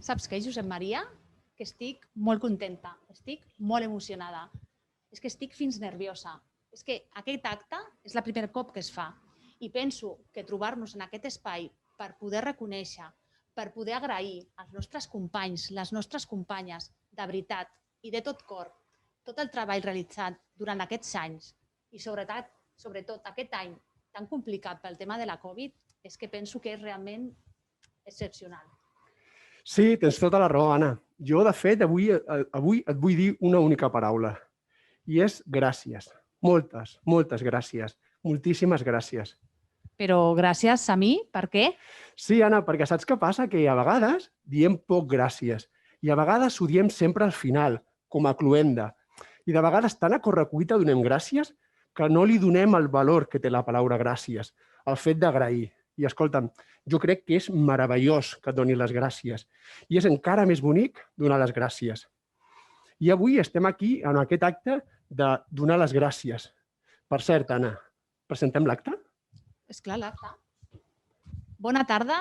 Saps què, Josep Maria? Que estic molt contenta, estic molt emocionada. És que estic fins nerviosa. És que aquest acte és el primer cop que es fa i penso que trobar-nos en aquest espai per poder reconèixer, per poder agrair als nostres companys, les nostres companyes, de veritat i de tot cor, tot el treball realitzat durant aquests anys i sobretot aquest any tan complicat pel tema de la Covid, és que penso que és realment excepcional. Sí, tens tota la raó, Anna. Jo, de fet, avui et vull dir una única paraula, i és gràcies. Moltes, moltes gràcies. Moltíssimes gràcies. Però gràcies a mi, per què? Sí, Anna, perquè saps què passa? Que a vegades diem poc gràcies i a vegades ho diem sempre al final, com a cluenda. I de vegades tan a correcuita donem gràcies que no li donem el valor que té la paraula gràcies, el fet d'agrair. I escolta'm, jo crec que és meravellós que et doni les gràcies i és encara més bonic donar les gràcies. I avui estem aquí en aquest acte de donar les gràcies. Per cert, Anna, presentem l'acte? És clar, l'acte. Bona tarda.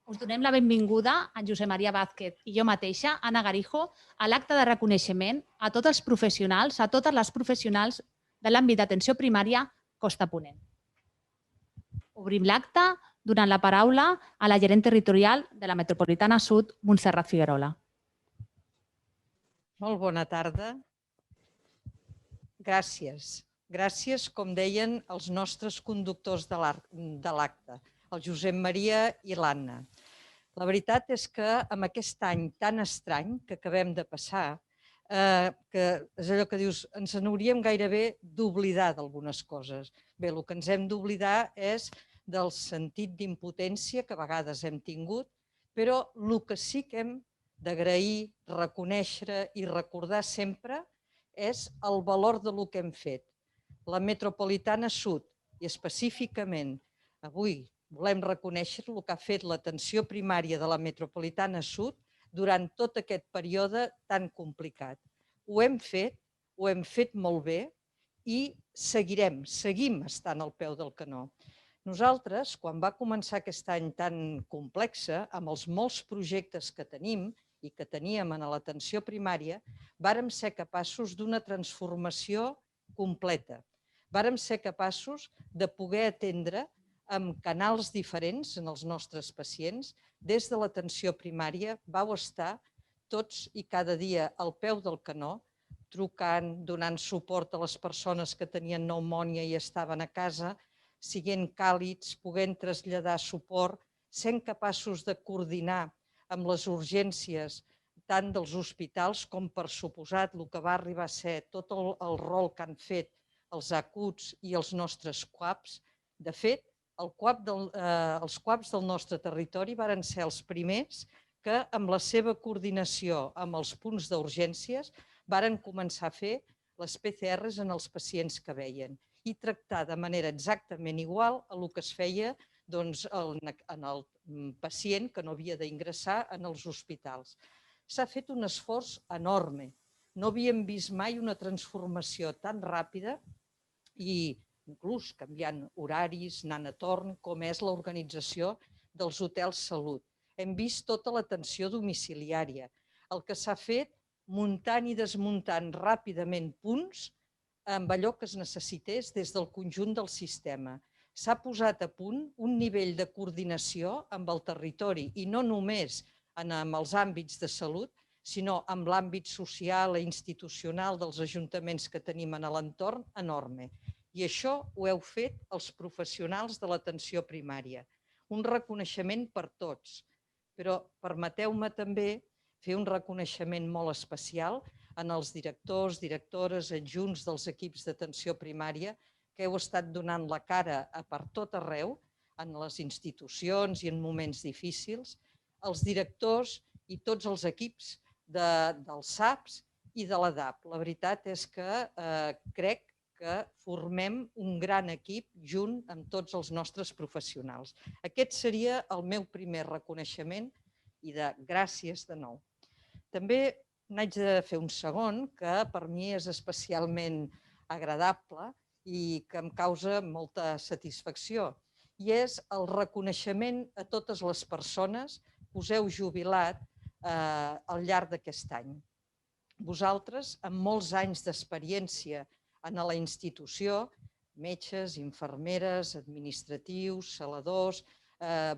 Us donem la benvinguda a Josep Maria Vázquez i jo mateixa, Anna Garijo, a l'acte de reconeixement a tots els professionals, a totes les professionals de l'àmbit d'atenció primària Costa Ponent. Obrim l'acte donant la paraula a la gerent territorial de la Metropolitana Sud, Montserrat Figuerola. Molt bona tarda. Gràcies. Gràcies, com deien els nostres conductors de l'acte, el Josep Maria i l'Anna. La veritat és que amb aquest any tan estrany que acabem de passar, que és allò que dius, ens n'hauríem gairebé d'oblidar d'algunes coses. Bé, el que ens hem d'oblidar és del sentit d'impotència que a vegades hem tingut, però el que sí que hem d'agrair, reconèixer i recordar sempre és el valor del que hem fet. La Metropolitana Sud, i específicament avui volem reconèixer el que ha fet l'atenció primària de la Metropolitana Sud durant tot aquest període tan complicat. Ho hem fet molt bé i seguim estant al peu del canó. Nosaltres, quan va començar aquest any tan complex, amb els molts projectes que tenim i que teníem en l'atenció primària, vàrem ser capaços d'una transformació completa. Vàrem ser capaços de poder atendre amb canals diferents en els nostres pacients. Des de l'atenció primària vau estar tots i cada dia al peu del canó, trucant, donant suport a les persones que tenien pneumònia i estaven a casa, siguent càlids, podent traslladar suport, sent capaços de coordinar amb les urgències tant dels hospitals com, per suposat, el que va arribar a ser tot el rol que han fet els acuts i els nostres CUAPs. De fet, els CUAPs del nostre territori varen ser els primers que, amb la seva coordinació amb els punts d'urgències, varen començar a fer les PCRs en els pacients que veien i tractar de manera exactament igual a el que es feia en el pacient que no havia d'ingressar en els hospitals. S'ha fet un esforç enorme. No havíem vist mai una transformació tan ràpida i inclús canviant horaris, anant a torn, com és l'organització dels hotels Salut. Hem vist tota l'atenció domiciliària, el que s'ha fet muntant i desmuntant ràpidament punts amb allò que es necessités des del conjunt del sistema. S'ha posat a punt un nivell de coordinació amb el territori i no només amb els àmbits de salut, sinó amb l'àmbit social i institucional dels ajuntaments que tenim en l'entorn enorme. I això ho heu fet els professionals de l'atenció primària. Un reconeixement per tots, però permeteu-me també fer un reconeixement molt especial en els directors, directores, adjunts dels equips d'atenció primària que heu estat donant la cara per tot arreu, en les institucions i en moments difícils, els directors i tots els equips dels SAPs i de l'EDAP. La veritat és que crec que formem un gran equip junt amb tots els nostres professionals. Aquest seria el meu primer reconeixement i de gràcies de nou. També n'haig de fer un segon que per mi és especialment agradable i que em causa molta satisfacció, i és el reconeixement a totes les persones que us heu jubilat al llarg d'aquest any. Vosaltres, amb molts anys d'experiència en la institució, metges, infermeres, administratius, saladors,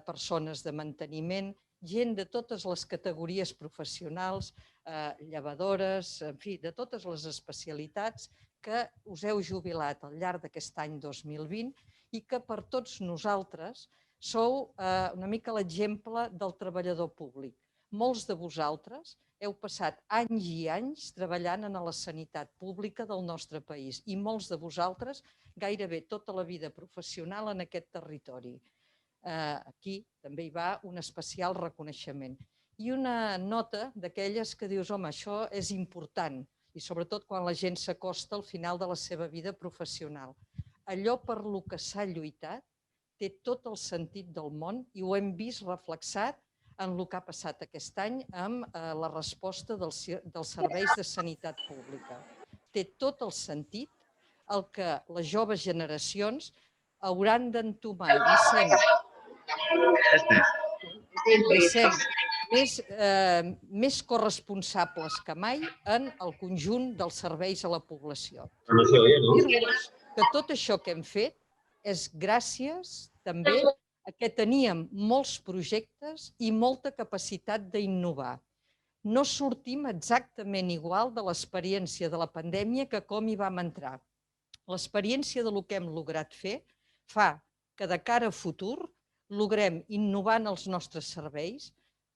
persones de manteniment, gent de totes les categories professionals, llevadores, en fi, de totes les especialitats que us heu jubilat al llarg d'aquest any 2020 i que per tots nosaltres sou una mica l'exemple del treballador públic. Molts de vosaltres heu passat anys i anys treballant en la sanitat pública del nostre país i molts de vosaltres gairebé tota la vida professional en aquest territori. Aquí també hi va un especial reconeixement. I una nota d'aquelles que dius, home, això és important, i sobretot quan la gent s'acosta al final de la seva vida professional. Allò per lo que s'ha lluitat té tot el sentit del món i ho hem vist reflexat en el que ha passat aquest any amb la resposta dels serveis de sanitat pública. Té tot el sentit el que les joves generacions hauran d'entomar i sent més corresponsables que mai en el conjunt dels serveis a la població. Dir-vos que tot això que hem fet és gràcies també a que teníem molts projectes i molta capacitat d'innovar. No sortim exactament igual de l'experiència de la pandèmia que com hi vam entrar. L'experiència del que hem lograt fer fa que de cara a futur logrem innovar en els nostres serveis,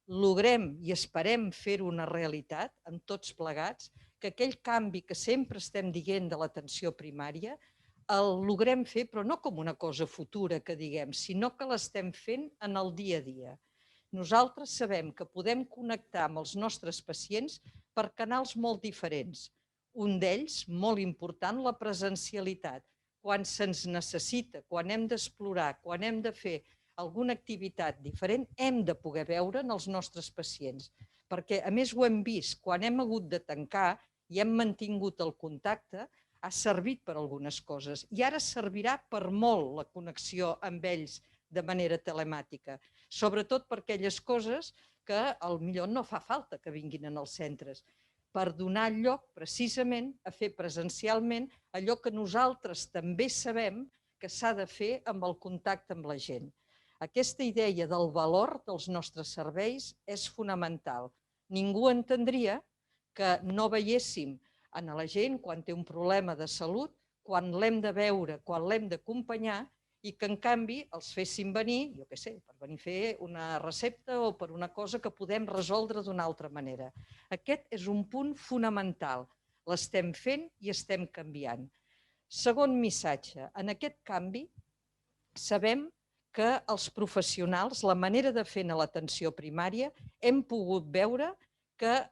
logrem i esperem fer-ho una realitat amb tots plegats, que aquell canvi que sempre estem dient de l'atenció primària el logrem fer, però no com una cosa futura que diguem, sinó que l'estem fent en el dia a dia. Nosaltres sabem que podem connectar amb els nostres pacients per canals molt diferents. Un d'ells, molt important, la presencialitat. Quan se'ns necessita, quan hem d'explorar, quan hem de fer alguna activitat diferent, hem de poder veure en els nostres pacients. Perquè, a més, ho hem vist, quan hem hagut de tancar i hem mantingut el contacte, ha servit per algunes coses i ara servirà per molt la connexió amb ells de manera telemàtica, sobretot per aquelles coses que potser no fa falta que vinguin en els centres, per donar lloc precisament a fer presencialment allò que nosaltres també sabem que s'ha de fer amb el contacte amb la gent. Aquesta idea del valor dels nostres serveis és fonamental. Ningú entendria que no veiéssim en la gent quan té un problema de salut, quan l'hem de veure, quan l'hem d'acompanyar i que en canvi els féssim venir, jo què sé, per venir a fer una recepta o per una cosa que podem resoldre d'una altra manera. Aquest és un punt fonamental. L'estem fent i estem canviant. Segon missatge, en aquest canvi sabem que els professionals, la manera de fer a l'atenció primària, hem pogut veure que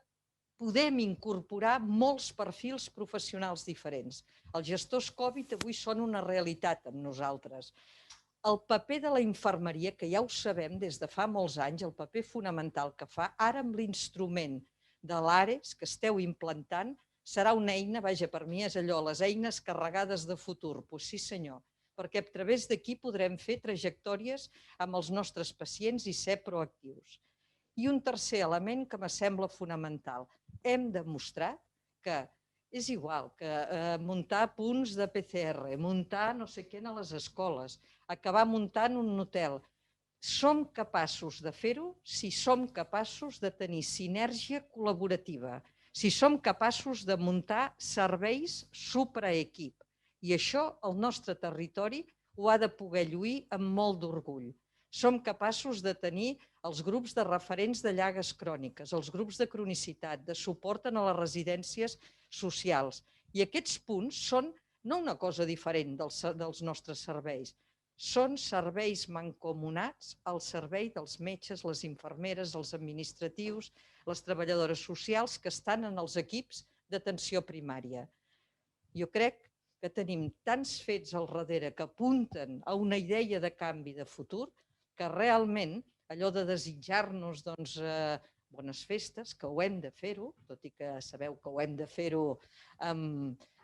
podem incorporar molts perfils professionals diferents. Els gestors Covid avui són una realitat amb nosaltres. El paper de la infermeria, que ja ho sabem des de fa molts anys, el paper fonamental que fa, ara amb l'instrument de l'ARES que esteu implantant, serà una eina, vaja, per mi és allò, les eines carregades de futur, doncs sí senyor, perquè a través d'aquí podrem fer trajectòries amb els nostres pacients i ser proactius. I un tercer element que me sembla fonamental. Hem demostrat que és igual que muntar punts de PCR, muntar no sé què a les escoles, acabar muntant un hotel. Som capaços de fer-ho si som capaços de tenir sinergia col·laborativa, si som capaços de muntar serveis supraequip. I això el nostre territori ho ha de poder lluir amb molt d'orgull. Som capaços de tenir els grups de referents de llagues cròniques, els grups de cronicitat, de suport a les residències socials. I aquests punts són no una cosa diferent dels nostres serveis, són serveis mancomunats al servei dels metges, les infermeres, els administratius, les treballadores socials que estan en els equips d'atenció primària. Jo crec que tenim tants fets al darrere que apunten a una idea de canvi de futur que realment allò de desitjar-nos bones festes, que ho hem de fer-ho, tot i que sabeu que ho hem de fer-ho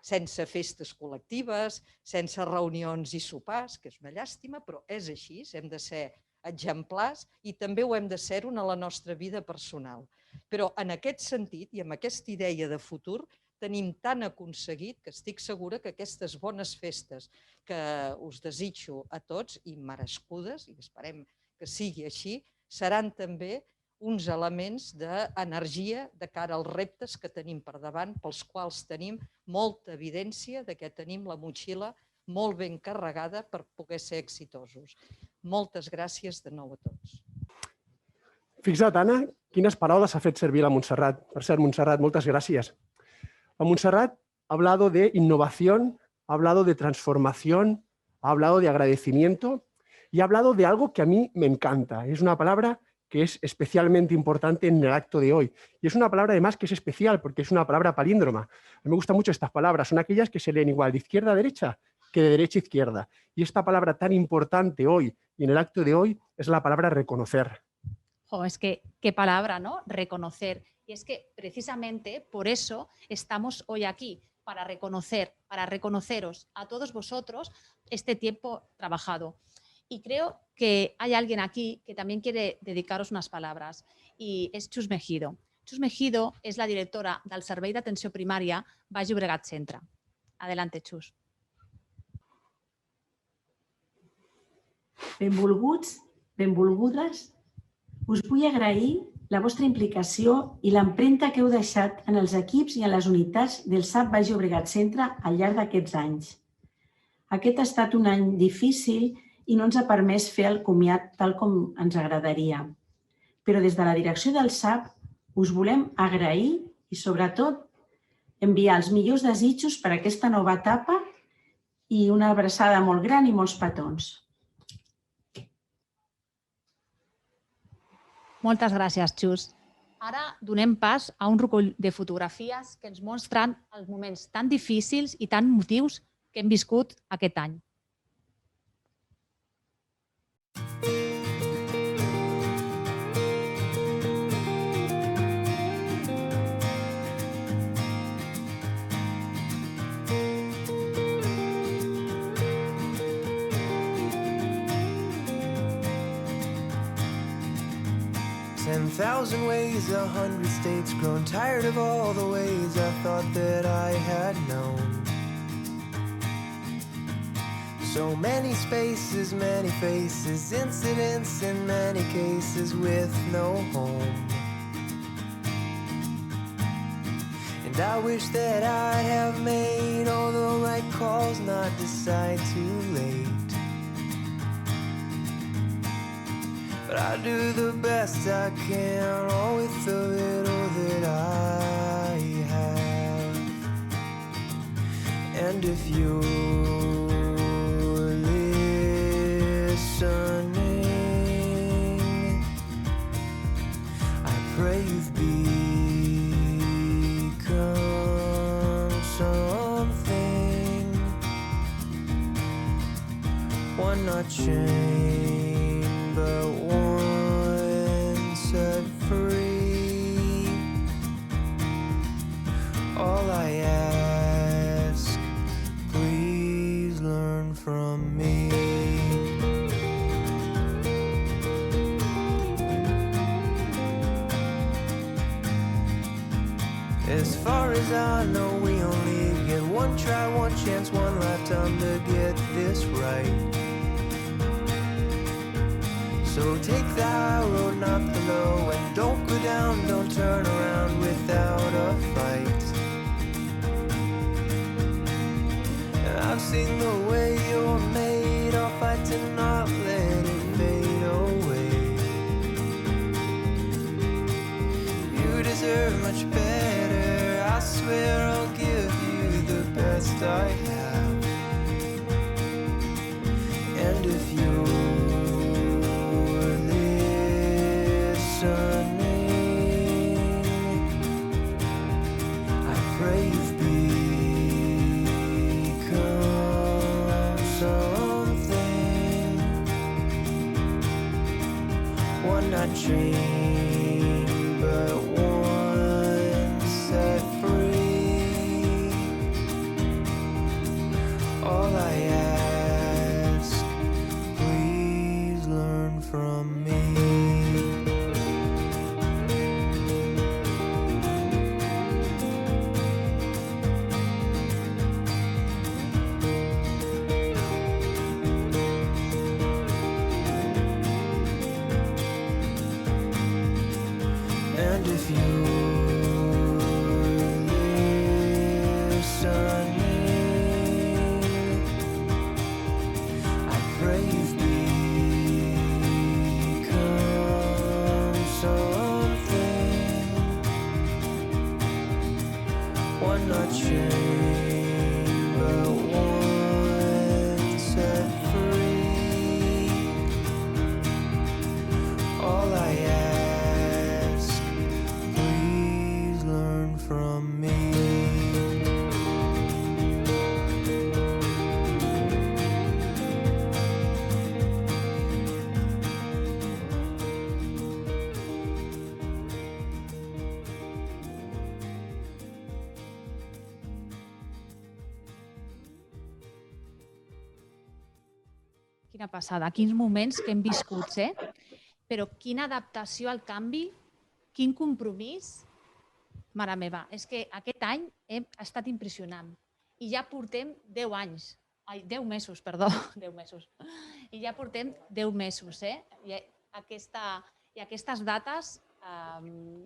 sense festes col·lectives, sense reunions i sopars, que és una llàstima, però és així, hem de ser exemplars i també ho hem de ser-ho en la nostra vida personal. Però en aquest sentit i amb aquesta idea de futur tenim tan aconseguit que estic segura que aquestes bones festes que us desitjo a tots i merescudes, i esperem que sigui així, seran també uns elements d'energia de cara als reptes que tenim per davant, pels quals tenim molta evidència de que tenim la motxilla molt ben carregada per poder ser exitosos. Moltes gràcies de nou a tots. Fixa't, Anna, quines paraules ha fet servir la Montserrat. Per cert, Montserrat, moltes gràcies. La Montserrat ha hablado de innovación, ha hablado de transformación, ha hablado de agradecimiento y ha hablado de algo que a mí me encanta. Es una palabra que es especialmente importante en el acto de hoy. Y es una palabra además que es especial porque es una palabra palíndroma. A mí me gustan mucho estas palabras, son aquellas que se leen igual de izquierda a derecha que de derecha a izquierda. Y esta palabra tan importante hoy y en el acto de hoy es la palabra reconocer. Jo, es que qué palabra, ¿no? Reconocer. Y es que precisamente por eso estamos hoy aquí, para reconocer, para reconoceros a todos vosotros este tiempo trabajado. Y creo que hay alguien aquí que también quiere dedicaros unas palabras y es Chus Mejido. Chus Mejido es la directora del Servei d'Atenció Primària Baix Llobregat Centre. Adelante, Chus. Benvolguts, benvolgudes, us vull agrair la vostra implicació i l'empremta que heu deixat en els equips i en les unitats del SAP Baix Llobregat Centre al llarg d'aquests anys. Aquest ha estat un any difícil i no ens ha permès fer el comiat tal com ens agradaria. Però des de la direcció del SAP us volem agrair i, sobretot, enviar els millors desitjos per a aquesta nova etapa i una abraçada molt gran i molts petons. Moltes gràcies, Chus. Ara donem pas a un recull de fotografies que ens mostren els moments tan difícils i tan motius que hem viscut aquest any. $10,000 ways, 100 states, grown tired of all the ways I thought that I had known. So many spaces, many faces, incidents in many cases with no home. And I wish that I'd have made all the right calls, not decide too late. But I do the best I can, all with the little that I have. And if you're listening, I pray you've become something. One not chained, but one set free. All I ask, please learn from me. As far as I know, we only get one try, one chance, one lifetime to get this right. So take the high road, not the low, and don't go down, don't turn around without a fight. And I've seen the way you're made, I'll fight to not let it fade away. You deserve much better, I swear I'll give you the best I have. And if you're listening, I pray you've become something. One not chained, but one set free. All I ask, please learn from me. if you're listening, I pray you've become something, one not chained but one set free. All I ask, please learn from me. Quina passada, quins moments que hem viscut, Però quina adaptació al canvi, quin compromís. Mare meva, és que aquest any ha estat impressionant. I ja portem 10 anys. Ai, 10 mesos, perdó, 10 mesos. I ja portem 10 mesos, I aquestes dates,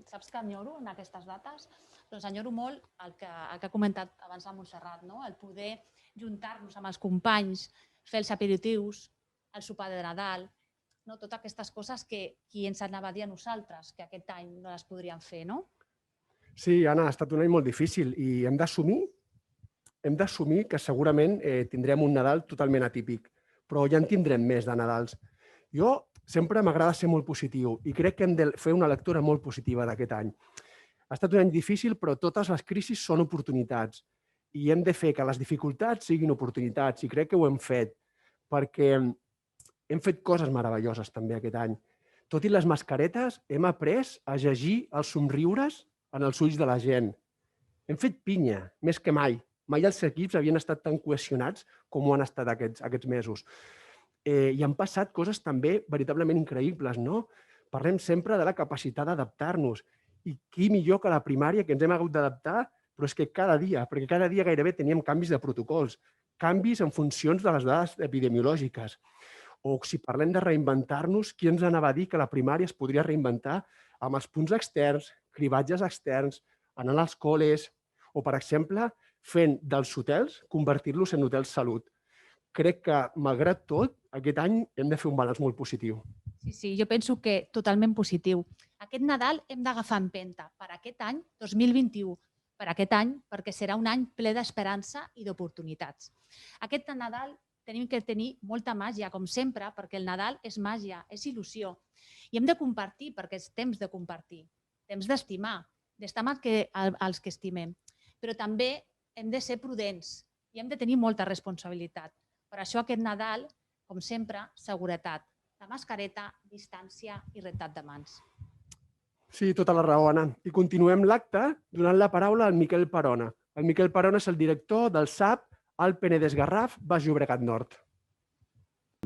saps què enyoro en aquestes dates? Doncs enyoro molt el que ha comentat abans la Montserrat, no? El poder juntar-nos amb els companys, fer els aperitius, el sopar de Nadal, no? Totes aquestes coses que qui ens anava a dir a nosaltres que aquest any no les podríem fer, no? Sí, Anna, ha estat un any molt difícil i hem d'assumir que segurament tindrem un Nadal totalment atípic, però ja en tindrem més de Nadals. Jo sempre m'agrada ser molt positiu i crec que hem de fer una lectura molt positiva d'aquest any. Ha estat un any difícil, però totes les crisis són oportunitats i hem de fer que les dificultats siguin oportunitats i crec que ho hem fet perquè hem fet coses meravelloses també aquest any. Tot i les mascaretes, hem après a llegir els somriures en els ulls de la gent. Hem fet pinya, més que mai. Mai els equips havien estat tan cohesionats com ho han estat aquests mesos. I han passat coses també veritablement increïbles, no? Parlem sempre de la capacitat d'adaptar-nos. I qui millor que la primària, que ens hem hagut d'adaptar, però és que cada dia, perquè cada dia gairebé teníem canvis de protocols, canvis en funcions de les dades epidemiològiques. O si parlem de reinventar-nos, qui ens anava a dir que la primària es podria reinventar amb els punts externs, cribatges externs, anant als col·les, o, per exemple, fent dels hotels, convertir-los en hotels salut. Crec que, malgrat tot, aquest any hem de fer un balanç molt positiu. Sí, jo penso que totalment positiu. Aquest Nadal hem d'agafar empenta per aquest any 2021, per aquest any, perquè serà un any ple d'esperança i d'oportunitats. Aquest Nadal tenim que tenir molta màgia, com sempre, perquè el Nadal és màgia, és il·lusió. I hem de compartir, perquè és temps de compartir, temps d'estimar, d'estimar els que estimem. Però també hem de ser prudents i hem de tenir molta responsabilitat. Per això aquest Nadal, com sempre, seguretat. La mascareta, distància i rentat de mans. Sí, tota la raó, Anna. I continuem l'acte donant la paraula al Miquel Parona. El Miquel Parona és el director del SAP al Penedès Garraf, Baix Llobregat Nord.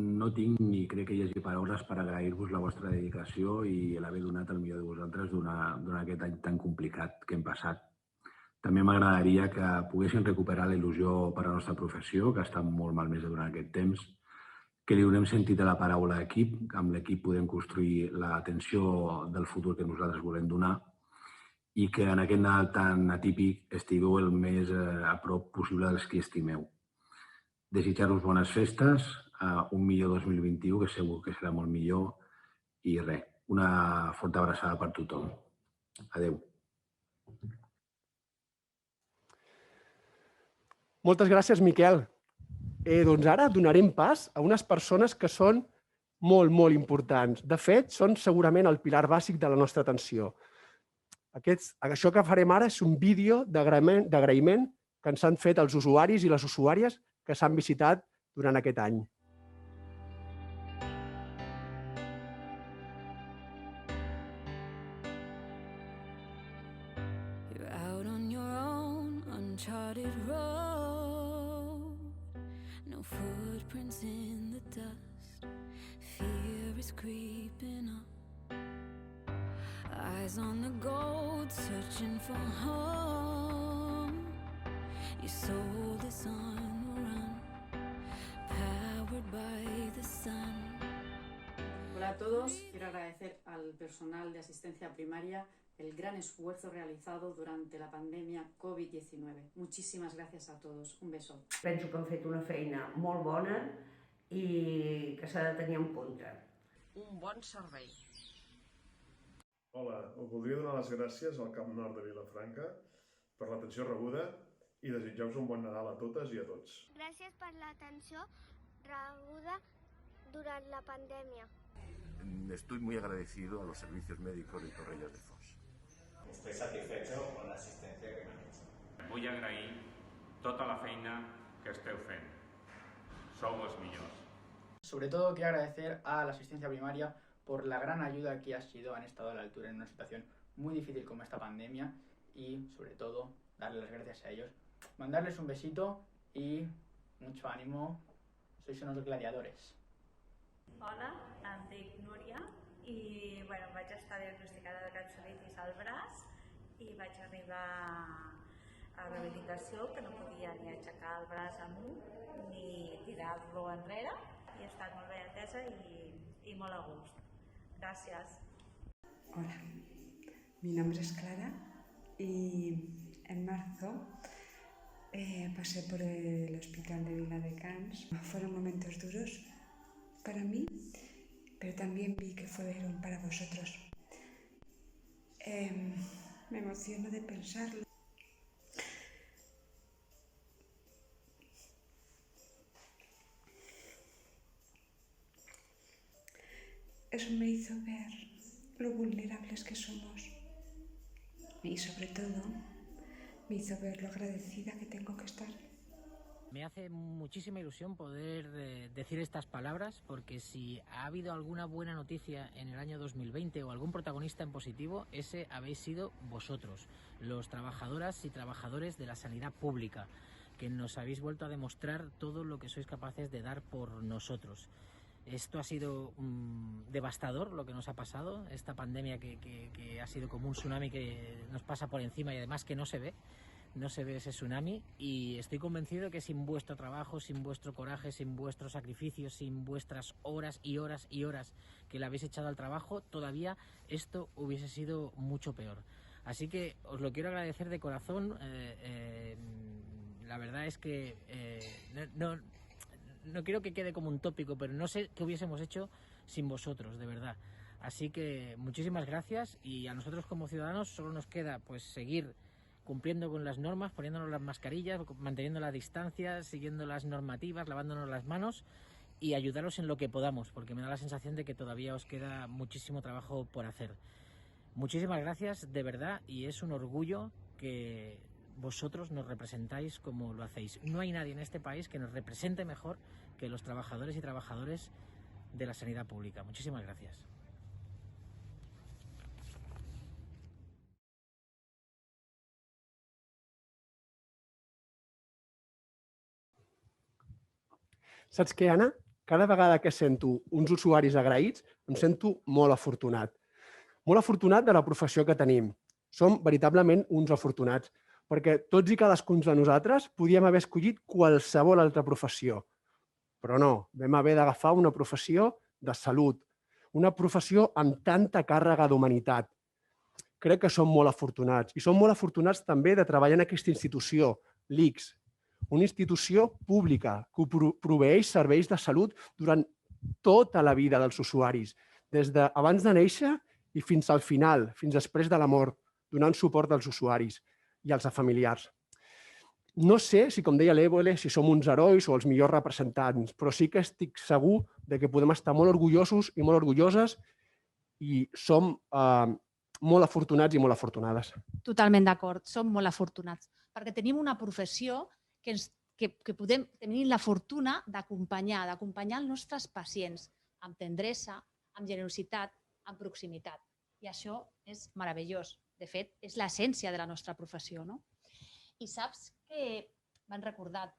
No tinc ni crec que hi hagi paraules per agrair-vos la vostra dedicació i l'haver donat el millor de vosaltres durant aquest any tan complicat que hem passat. També m'agradaria que poguessin recuperar la il·lusió per a la nostra professió, que ha estat molt malmesa durant aquest temps, que li donem sentit a la paraula equip, que amb l'equip podem construir l'atenció del futur que nosaltres volem donar i que en aquest Nadal tan atípic estigueu el més a prop possible dels que estimeu. Desitjar-vos bones festes, un millor 2021, que segur que serà molt millor, i res, una forta abraçada per tothom. Adéu. Moltes gràcies, Miquel. Doncs ara donarem pas a unes persones que són molt, molt importants. De fet, són segurament el pilar bàsic de la nostra atenció. Això que farem ara és un vídeo d'agraïment que ens han fet els usuaris i les usuàries que s'han visitat durant aquest any. You're out on your own, uncharted road. No footprints in the dust. Fear is creeping up. Eyes on the gold, searching for home. Your soul is on the run, powered by the sun. Hola a todos, quiero agradecer al personal de asistencia primaria el gran esfuerzo realizado durante la pandemia COVID-19. Muchísimas gracias a todos. Un beso. Penso que han fet una feina molt bona i que s'ha de tenir en compte. Un bon servei. Hola, us voldria donar les gràcies al Camp Nord de Vilafranca per l'atenció rebuda i desitjar-vos un bon Nadal a totes i a tots. Gràcies per l'atenció rebuda durant la pandèmia. Estoy muy agradecido a los servicios médicos de Torrellas de Foix. Estoy satisfecho con la asistencia que me han hecho. Vull agrair tota la feina que esteu fent. Sou els millors. Sobre todo quiero agradecer a la asistencia primaria por la gran ayuda que ha sido, han estado a la altura en una situación muy difícil como esta pandemia y sobre todo darles las gracias a ellos. Mandarles un besito y mucho ánimo, sois unos gladiadores. Hola, em dic Núria i vaig estar diagnosticada de capsulitis al braç i vaig arribar a rehabilitació que no podia ni aixecar el braç amunt ni tirar-lo enrere i he estat molt ben atesa i molt a gust. Gracias. Hola, mi nombre es Clara y en marzo pasé por el hospital de Viladecans. Fueron momentos duros para mí, pero también vi que fueron para vosotros. Me emociono de pensarlo. Eso me hizo ver lo vulnerables que somos y sobre todo me hizo ver lo agradecida que tengo que estar. Me hace muchísima ilusión poder decir estas palabras porque si ha habido alguna buena noticia en el año 2020 o algún protagonista en positivo, ese habéis sido vosotros, los trabajadoras y trabajadores de la sanidad pública, que nos habéis vuelto a demostrar todo lo que sois capaces de dar por nosotros. Esto ha sido devastador lo que nos ha pasado, esta pandemia que ha sido como un tsunami que nos pasa por encima y además que no se ve ese tsunami, y estoy convencido que sin vuestro trabajo, sin vuestro coraje, sin vuestros sacrificios, sin vuestras horas y horas y horas que le habéis echado al trabajo, todavía esto hubiese sido mucho peor. Así que os lo quiero agradecer de corazón. La verdad es que no quiero que quede como un tópico, pero no sé qué hubiésemos hecho sin vosotros, de verdad. Así que muchísimas gracias, y a nosotros como ciudadanos solo nos queda pues seguir cumpliendo con las normas, poniéndonos las mascarillas, manteniendo la distancia, siguiendo las normativas, lavándonos las manos y ayudaros en lo que podamos, porque me da la sensación de que todavía os queda muchísimo trabajo por hacer. Muchísimas gracias, de verdad, y es un orgullo que vosotros nos representáis como lo hacéis. No hay nadie en este país que nos represente mejor que los trabajadores y trabajadoras de la sanidad pública. Muchísimas gracias. Saps què, Anna? Cada vegada que sento uns usuaris agraïts, em sento molt afortunat. Molt afortunat de la professió que tenim. Som veritablement uns afortunats, perquè tots i cadascun de nosaltres podíem haver escollit qualsevol altra professió. Però no, vam haver d'agafar una professió de salut, una professió amb tanta càrrega d'humanitat. Crec que som molt afortunats, i som molt afortunats també de treballar en aquesta institució, l'ICS, una institució pública que proveeix serveis de salut durant tota la vida dels usuaris, des d'abans de néixer i fins al final, fins després de la mort, donant suport als usuaris i als familiars. No sé si, com deia l'Évole, si som uns herois o els millors representants, però sí que estic segur que podem estar molt orgullosos i molt orgulloses, i som molt afortunats i molt afortunades. Totalment d'acord, som molt afortunats, perquè tenim una professió que podem tenir la fortuna d'acompanyar els nostres pacients amb tendresa, amb generositat, amb proximitat. I això és meravellós. De fet, és l'essència de la nostra professió. I saps que m'han recordat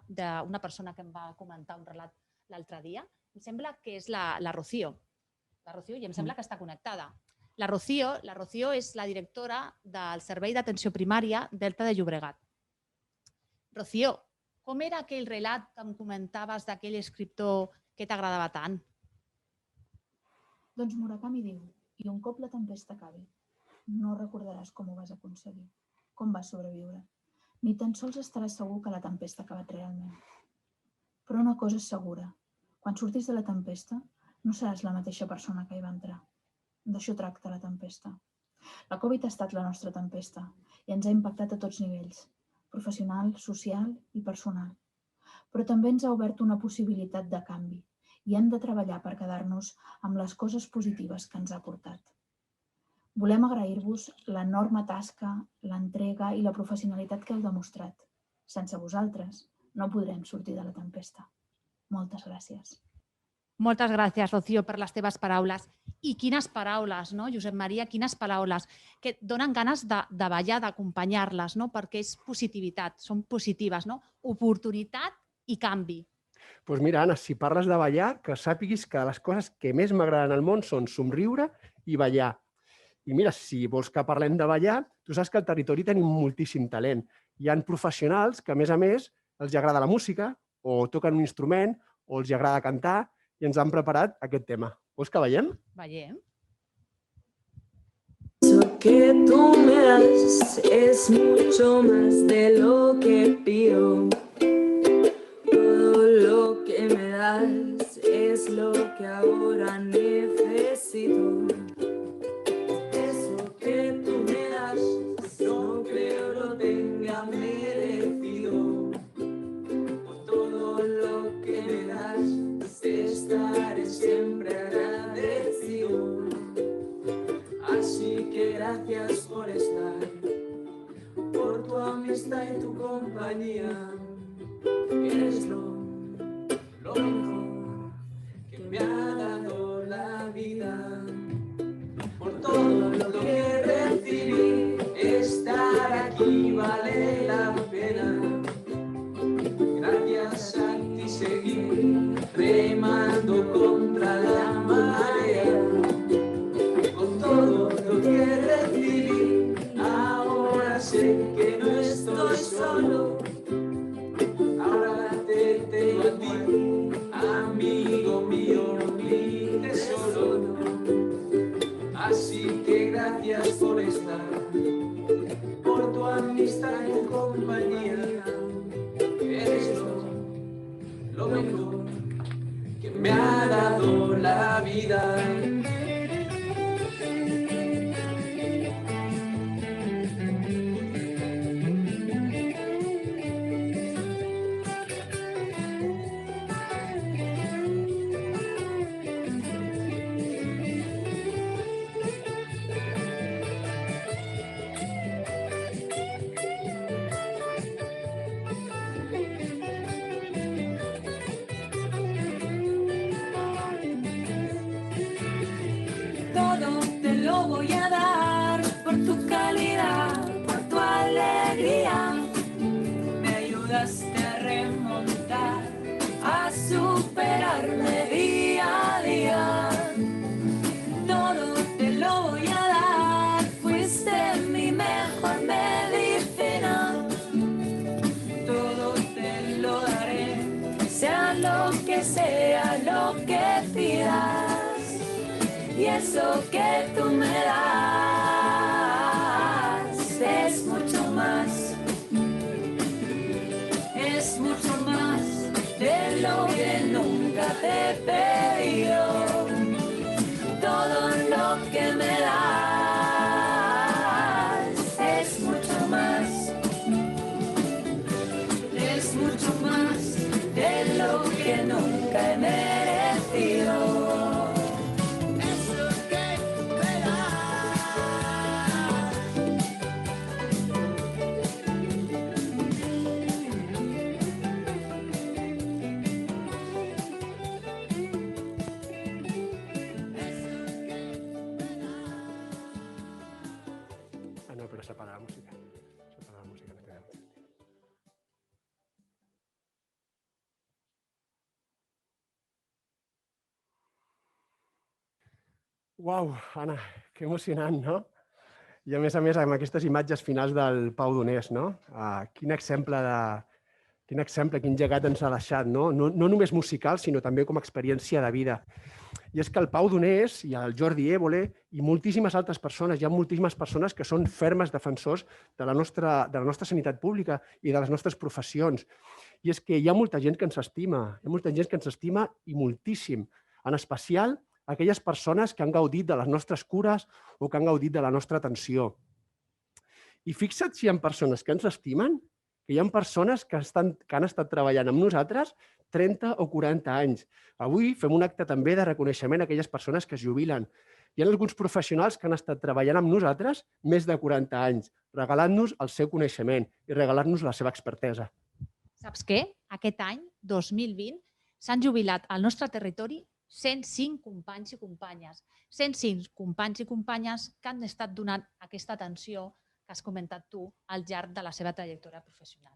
d'una persona que em va comentar un relat l'altre dia? Em sembla que és la Rocío. La Rocío, i em sembla que està connectada. La Rocío és la directora del Servei d'Atenció Primària Delta de Llobregat. Rocío, com era aquell relat que em comentaves d'aquell escriptor que t'agradava tant? Doncs Murakami diu, i un cop la tempesta acabi. no recordaràs com ho vas aconseguir, com vas sobreviure. Ni tan sols estaràs segur que la tempesta ha acabat realment. Però una cosa és segura. Quan surtis de la tempesta, no seràs la mateixa persona que hi va entrar. D'això tracta la tempesta. La Covid ha estat la nostra tempesta i ens ha impactat a tots nivells, professional, social i personal. Però també ens ha obert una possibilitat de canvi i hem de treballar per quedar-nos amb les coses positives que ens ha portat. Volem agrair-vos l'enorme tasca, l'entrega i la professionalitat que heu demostrat. Sense vosaltres no podrem sortir de la tempesta. Moltes gràcies. Moltes gràcies, Rocío, per les teves paraules. I quines paraules, no, Josep Maria? Quines paraules que et donen ganes de ballar, d'acompanyar-les, no? Perquè és positivitat, són positives, no? Oportunitat i canvi. Doncs mira, Anna, si parles de ballar, que sàpiguis que les coses que més m'agraden al món són somriure i ballar. I mira, si vols que parlem de ballar, tu saps que al territori tenim moltíssim talent. Hi ha professionals que, a més, els agrada la música, o toquen un instrument, o els agrada cantar, i ens han preparat aquest tema. Vols que ballem? Ballem. Eso que tú me das es mucho más de lo que pido. Todo lo que me das es lo que ahora necesito. Eso que tú me das no creo lo tenga merecido. Por todo lo que me das estaré siempre agradecido. Así que gracias por estar, por tu amistad y tu compañía. Eres lo mejor que me ha dado la vida. Por todo lo que recibí, estar aquí vale la pena. Gracias a ti seguí remando contra la marea. Con todo lo que recibí, ahora sé que no estoy solo. Ahora te tengo a ti, amigo mío, mi tesoro. Así que gracias por estar, por tu amistad y tu compañía. Eres lo mejor que me ha dado la vida. Todo te lo voy a dar por tu calidad, por tu alegría. Me ayudaste a remontar, a superarme día a día. Todo te lo voy a dar, fuiste mi mejor medicina. Todo te lo daré, sea lo que pidas. Y eso que tú me das es mucho más de lo que nunca te he pedido. Todo lo que me das es mucho más de lo que nunca he merecido. S'apaga la música. S'apaga la música. Uau, Anna, que emocionant, no? I a més, amb aquestes imatges finals del Pau Donés, no? Quin exemple, quin llegat ens ha deixat, no? No només musical, sinó també com a experiència de vida. I és que el Pau Donés i el Jordi Évole i moltíssimes altres persones, hi ha moltíssimes persones que són fermes defensors de la nostra sanitat pública i de les nostres professions. I és que hi ha molta gent que ens estima, i moltíssim, en especial aquelles persones que han gaudit de les nostres cures o que han gaudit de la nostra atenció. I fixa't si hi ha persones que ens estimen, que hi ha persones que han estat treballant amb nosaltres 30 o 40 anys. Avui fem un acte també de reconeixement a aquelles persones que es jubilen. Hi ha alguns professionals que han estat treballant amb nosaltres més de 40 anys, regalant-nos el seu coneixement i regalant-nos la seva expertesa. Saps què? Aquest any, 2020, s'han jubilat al nostre territori 105 companys i companyes. 105 companys i companyes que han estat donant aquesta atenció que has comentat tu al llarg de la seva trajectòria professional.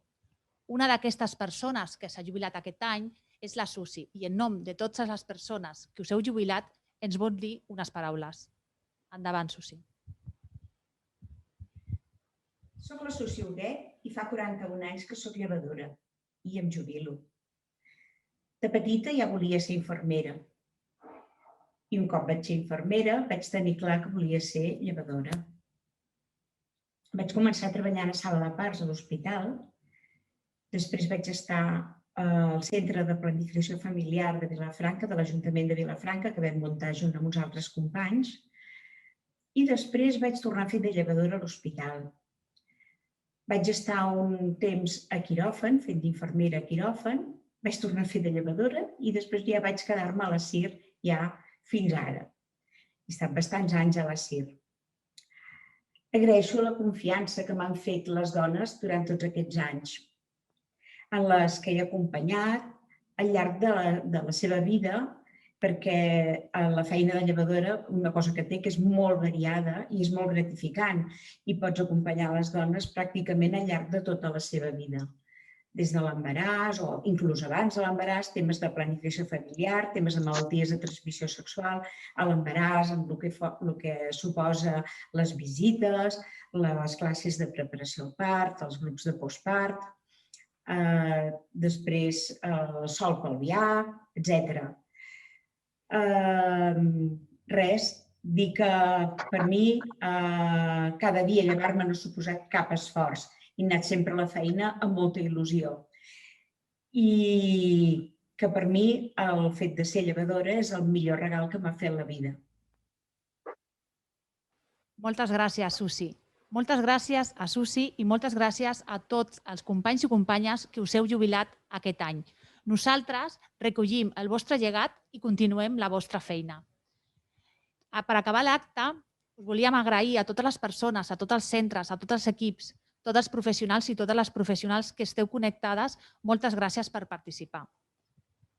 Una d'aquestes persones que s'ha jubilat aquest any és la Susi i en nom de totes les persones que us heu jubilat ens vol dir unes paraules. Endavant, Susi. Soc la Susi Huguet i fa 41 anys que soc llevadora i em jubilo. De petita ja volia ser infermera i un cop vaig ser infermera vaig tenir clar que volia ser llevadora. Vaig començar treballant a sala de parts a l'hospital, després vaig estar al Centre de Planificació Familiar de Vilafranca, de l'Ajuntament de Vilafranca, que vam muntar junt amb uns altres companys, i després vaig tornar a fer de llevadora a l'hospital. Vaig estar un temps a quiròfan, fent d'infermera a quiròfan, vaig tornar a fer de llevadora i després ja vaig quedar-me a la CIR ja fins ara. He estat bastants anys a la CIR. Agraeixo la confiança que m'han fet les dones durant tots aquests anys, en les que he acompanyat al llarg de la seva vida, perquè la feina de llevadora, una cosa que té que és molt variada i és molt gratificant i pots acompanyar les dones pràcticament al llarg de tota la seva vida. Des de l'embaràs o inclús abans de l'embaràs, temes de planificació familiar, temes de malalties de transmissió sexual, a l'embaràs, amb el que suposa les visites, les classes de preparació al part, els grups de postpart, després el sol pelvià, etc. Res, dir que per mi cada dia llevar-me no ha suposat cap esforç. He anat sempre a la feina amb molta il·lusió. I que per mi el fet de ser llevadora és el millor regal que m'ha fet la vida. Moltes gràcies, Susi. Moltes gràcies a Susi i moltes gràcies a tots els companys i companyes que us heu jubilat aquest any. Nosaltres recollim el vostre llegat i continuem la vostra feina. Per acabar l'acte, us volíem agrair a totes les persones, a tots els centres, a tots els equips, tots els professionals i totes les professionals que esteu connectades, moltes gràcies per participar.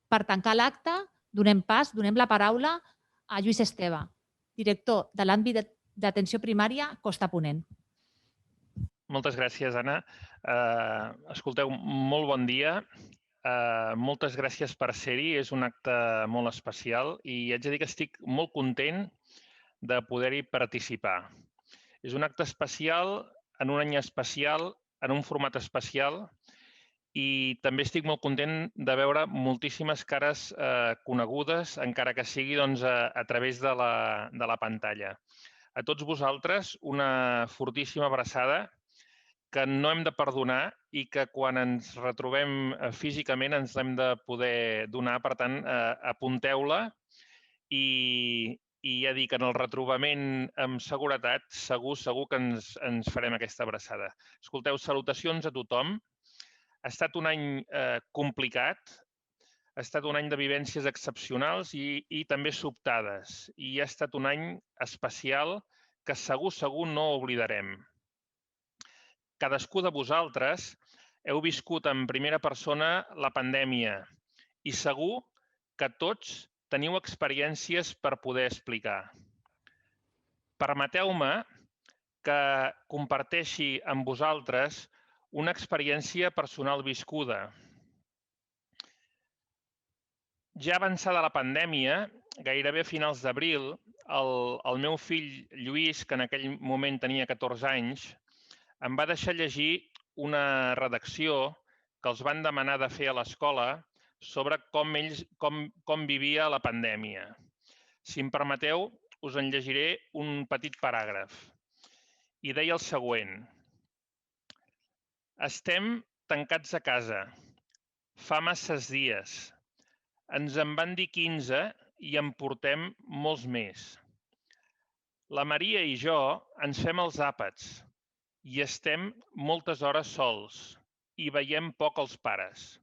Per tancar l'acte, donem la paraula a Lluís Esteve, director de l'àmbit d'atenció primària Costa Ponent. Moltes gràcies, Anna. Escolteu, molt bon dia. Moltes gràcies per ser-hi. És un acte molt especial i haig de dir que estic molt content de poder-hi participar. És un acte especial en un any especial, en un format especial i també estic molt content de veure moltíssimes cares conegudes, encara que sigui a través de la pantalla. A tots vosaltres, una fortíssima abraçada que no hem de perdonar i que quan ens retrobem físicament ens l'hem de poder donar. Per tant, apunteu-la i ja dic, en el retrobament amb seguretat, segur que ens farem aquesta abraçada. Escolteu, salutacions a tothom. Ha estat un any complicat, ha estat un any de vivències excepcionals i també sobtades. I ha estat un any especial que segur no oblidarem. Cadascú de vosaltres heu viscut en primera persona la pandèmia i segur que tots teniu experiències per poder explicar. Permeteu-me que comparteixi amb vosaltres una experiència personal viscuda. Ja avançada la pandèmia, gairebé a finals d'abril, el meu fill Lluís, que en aquell moment tenia 14 anys, em va deixar llegir una redacció que els van demanar de fer a l'escola sobre com vivia la pandèmia. Si em permeteu, us en llegiré un petit paràgraf. I deia el següent. Estem tancats a casa. Fa masses dies. Ens en van dir 15 i en portem molts més. La Maria i jo ens fem els àpats i estem moltes hores sols i veiem poc els pares.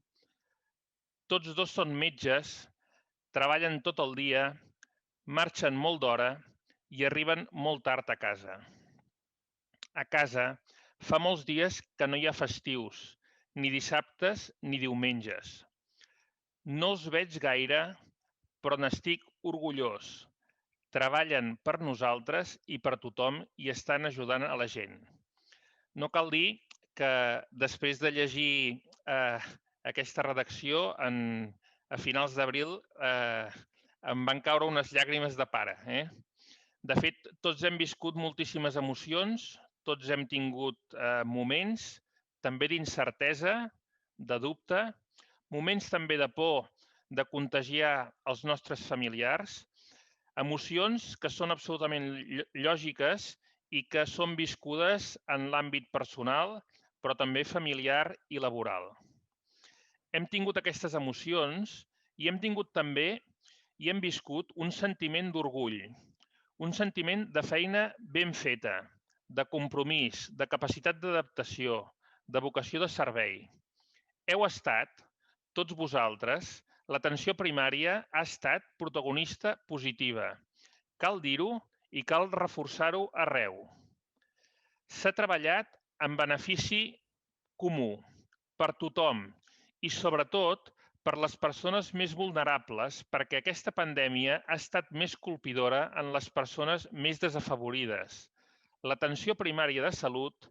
Tots dos són metges, treballen tot el dia, marxen molt d'hora i arriben molt tard a casa. A casa fa molts dies que no hi ha festius, ni dissabtes ni diumenges. No els veig gaire, però n'estic orgullós. Treballen per nosaltres i per tothom i estan ajudant a la gent. No cal dir que després de llegir aquesta redacció, a finals d'abril, em van caure unes llàgrimes de pare. De fet, tots hem viscut moltíssimes emocions, tots hem tingut moments també d'incertesa, de dubte, moments també de por de contagiar els nostres familiars, emocions que són absolutament lògiques i que són viscudes en l'àmbit personal, però també familiar i laboral. Hem tingut aquestes emocions i hem tingut també i hem viscut un sentiment d'orgull, un sentiment de feina ben feta, de compromís, de capacitat d'adaptació, de vocació de servei. Heu estat, tots vosaltres, l'atenció primària ha estat protagonista positiva. Cal dir-ho i cal reforçar-ho arreu. S'ha treballat en benefici comú, per tothom i sobretot per les persones més vulnerables, perquè aquesta pandèmia ha estat més colpidora en les persones més desafavorides. L'atenció primària de salut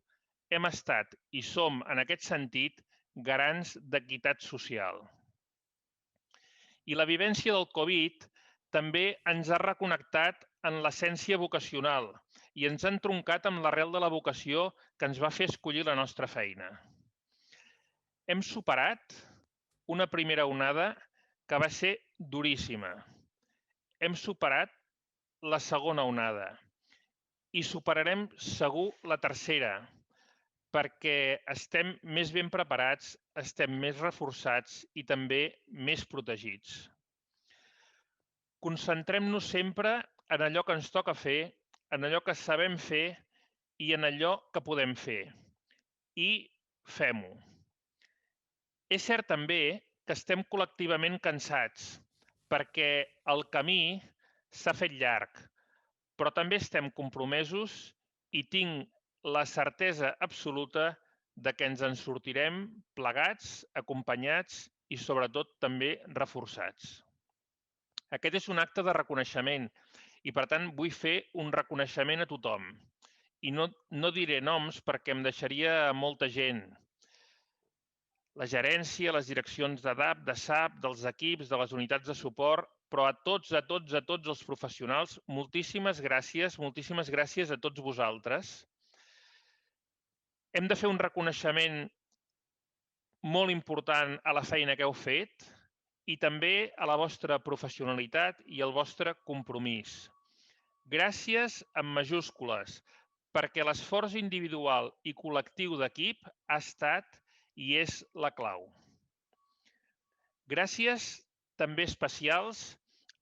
hem estat i som, en aquest sentit, garants d'equitat social. I la vivència del Covid també ens ha reconnectat en l'essència vocacional i ens ha entroncat amb l'arrel de la vocació que ens va fer escollir la nostra feina. Hem superat una primera onada que va ser duríssima. Hem superat la segona onada i superarem segur la tercera, perquè estem més ben preparats, estem més reforçats i també més protegits. Concentrem-nos sempre en allò que ens toca fer, en allò que sabem fer i en allò que podem fer. I fem-ho. És cert també que estem col·lectivament cansats, perquè el camí s'ha fet llarg, però també estem compromesos i tinc la certesa absoluta de que ens en sortirem plegats, acompanyats i sobretot també reforçats. Aquest és un acte de reconeixement i per tant vull fer un reconeixement a tothom. I no diré noms perquè em deixaria molta gent. La gerència, les direccions d'ADAP, de SAP, dels equips, de les unitats de suport, però a tots els professionals, moltíssimes gràcies a tots vosaltres. Hem de fer un reconeixement molt important a la feina que heu fet i també a la vostra professionalitat i al vostre compromís. Gràcies amb majúscules, perquè l'esforç individual i col·lectiu d'equip ha estat i és la clau. Gràcies també especials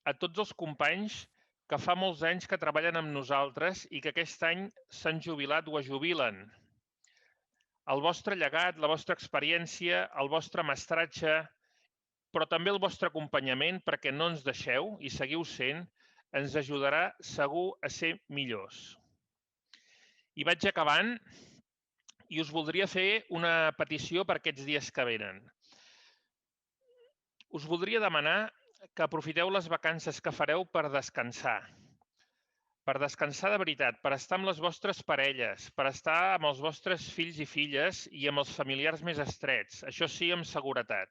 a tots els companys que fa molts anys que treballen amb nosaltres i que aquest any s'han jubilat o es jubilen. El vostre llegat, la vostra experiència, el vostre mestratge, però també el vostre acompanyament, perquè no ens deixeu i seguiu sent, ens ajudarà segur a ser millors. I vaig acabant i us voldria fer una petició per aquests dies que venen. Us voldria demanar que aprofiteu les vacances que fareu per descansar de veritat, per estar amb les vostres parelles, per estar amb els vostres fills i filles i amb els familiars més estrets, això sí, amb seguretat.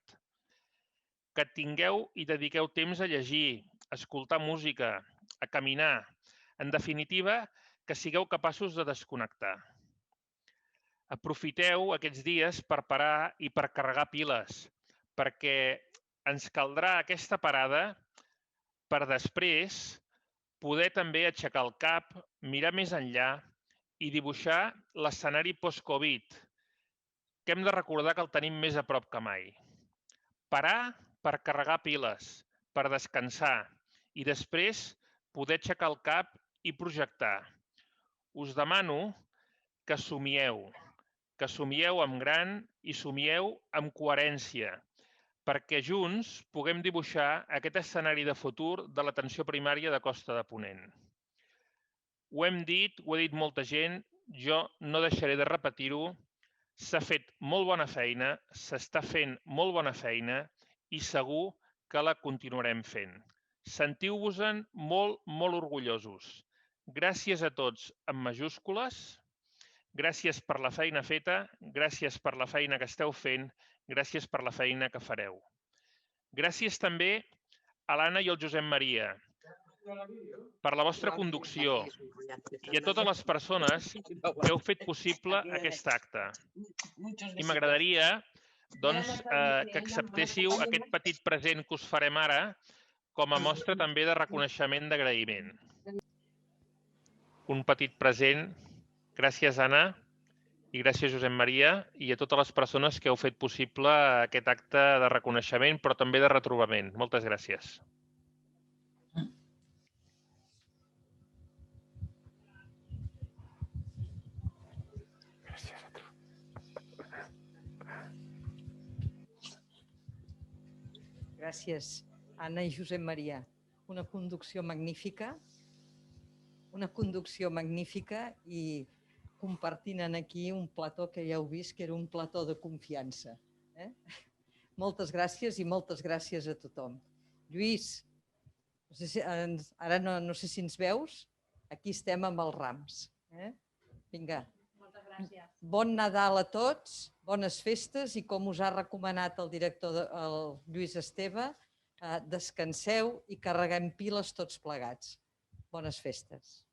Que tingueu i dediqueu temps a llegir, a escoltar música, a caminar, en definitiva, que sigueu capaços de desconnectar. Aprofiteu aquests dies per parar i per carregar piles, perquè ens caldrà aquesta parada per després poder també aixecar el cap, mirar més enllà i dibuixar l'escenari post-Covid, que hem de recordar que el tenim més a prop que mai. Parar per carregar piles, per descansar i després poder aixecar el cap i projectar. Us demano que somieu amb gran i somieu amb coherència, perquè junts puguem dibuixar aquest escenari de futur de l'atenció primària de Costa de Ponent. Ho hem dit, ho ha dit molta gent, jo no deixaré de repetir-ho, s'ha fet molt bona feina, s'està fent molt bona feina i segur que la continuarem fent. Sentiu-vos-en molt, molt orgullosos. Gràcies a tots amb majúscules, gràcies per la feina feta, gràcies per la feina que esteu fent, gràcies per la feina que fareu. Gràcies també a l'Anna i al Josep Maria per la vostra conducció i a totes les persones que heu fet possible aquest acte. I m'agradaria que acceptéssiu aquest petit present que us farem ara com a mostra també de reconeixement d'agraïment. Un petit present. Gràcies, Anna, i gràcies, Josep Maria, i a totes les persones que heu fet possible aquest acte de reconeixement, però també de retrobament. Moltes gràcies. Gràcies, Anna i Josep Maria. Una conducció magnífica i compartint aquí un plató que ja heu vist que era un plató de confiança. Moltes gràcies i moltes gràcies a tothom. Lluís, ara no sé si ens veus, aquí estem amb els rams. Vinga. Moltes gràcies. Bon Nadal a tots, bones festes i com us ha recomanat el director el Lluís Esteve, descanseu i carreguem piles tots plegats. Bones festes.